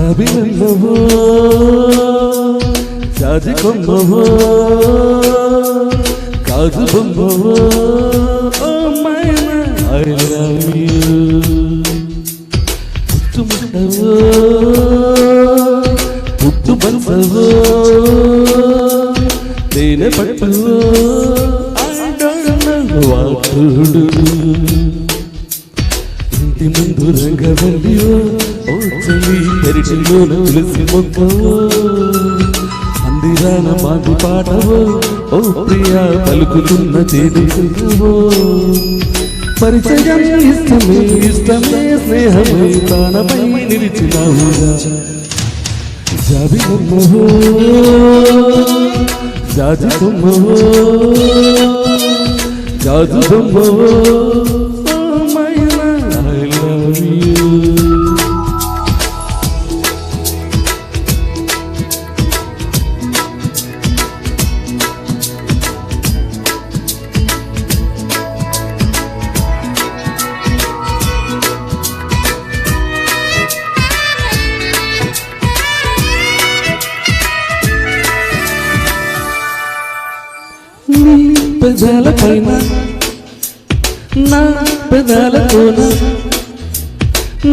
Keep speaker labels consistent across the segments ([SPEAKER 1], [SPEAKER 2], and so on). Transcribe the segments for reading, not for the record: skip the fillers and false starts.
[SPEAKER 1] జాబిలమ్మవో జాజి కొమ్మవో కాజు బొమ్మవో ఐ లవ్ యూ పుట్టుముట్టవో పుట్టు బల్సవో తేనె పట్టువో వాటుడు ఇంటి ముందు రంగవల్లియో ఓ చెల్లి పెరిటిలోన తులసి మొక్కవో మందిరాన మాటి పాటవో ఓ ప్రియా పలుకుతున్న చేదువో పరిచయం ఇష్టమే ఇష్టమే స్నేహమే ప్రాణమై నిలిచినావుగా జాబిలమ్మవో జాజి కొమ్మవో జాజు బొమ్మవో ఐ లవ్ యూ పెదాల పైన నా పెదాలతోన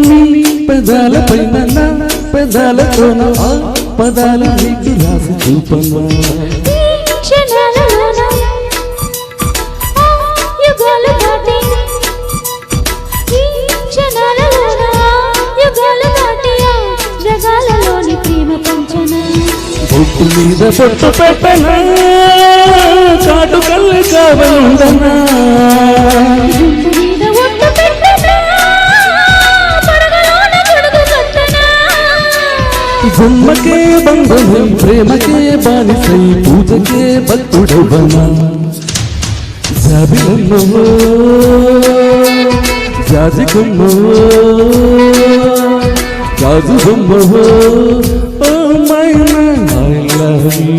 [SPEAKER 1] నీ పెదాల పైన నా పెదాలతోన ఆ పదాల నీకు రాసి చూపమ్మా బొట్టు మీద బొట్టు పెట్టనా కాటు కళ్ళు కావాలన్నా జన్మకే బంధమై ప్రేమకే బానిసై పూజకే భక్తుడవనా జాబిలమ్మవో జాజి కొమ్మవో గాజు బొమ్మవో ఓ మైనా ఐ లవ్ యూ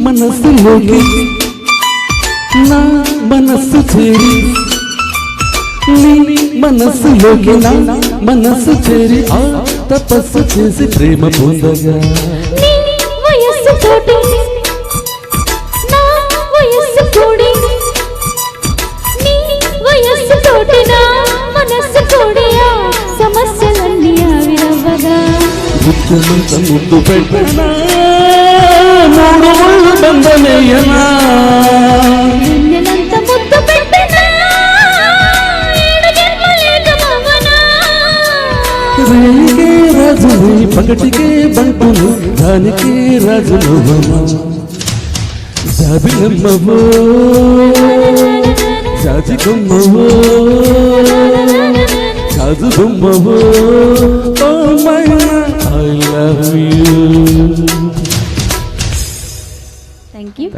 [SPEAKER 1] మనస్సులోకి నా మనస్సు చేరి నీ మనస్సులోకి నా మనస్సు చేరి ఆ తపస్సు చేసి ప్రేమ పొందగా ముఖ్యమంత ముందు పెట్టనా మూడు ముళ్ళు బంధమేయనా రేగే రాజుని పగటికే బంటును దానికే రాజు నువ్వనా జాబిలమ్మవో జాజి కొమ్మవో కాజు బొమ్మవో ఓ మైనా I love you.
[SPEAKER 2] Thank you.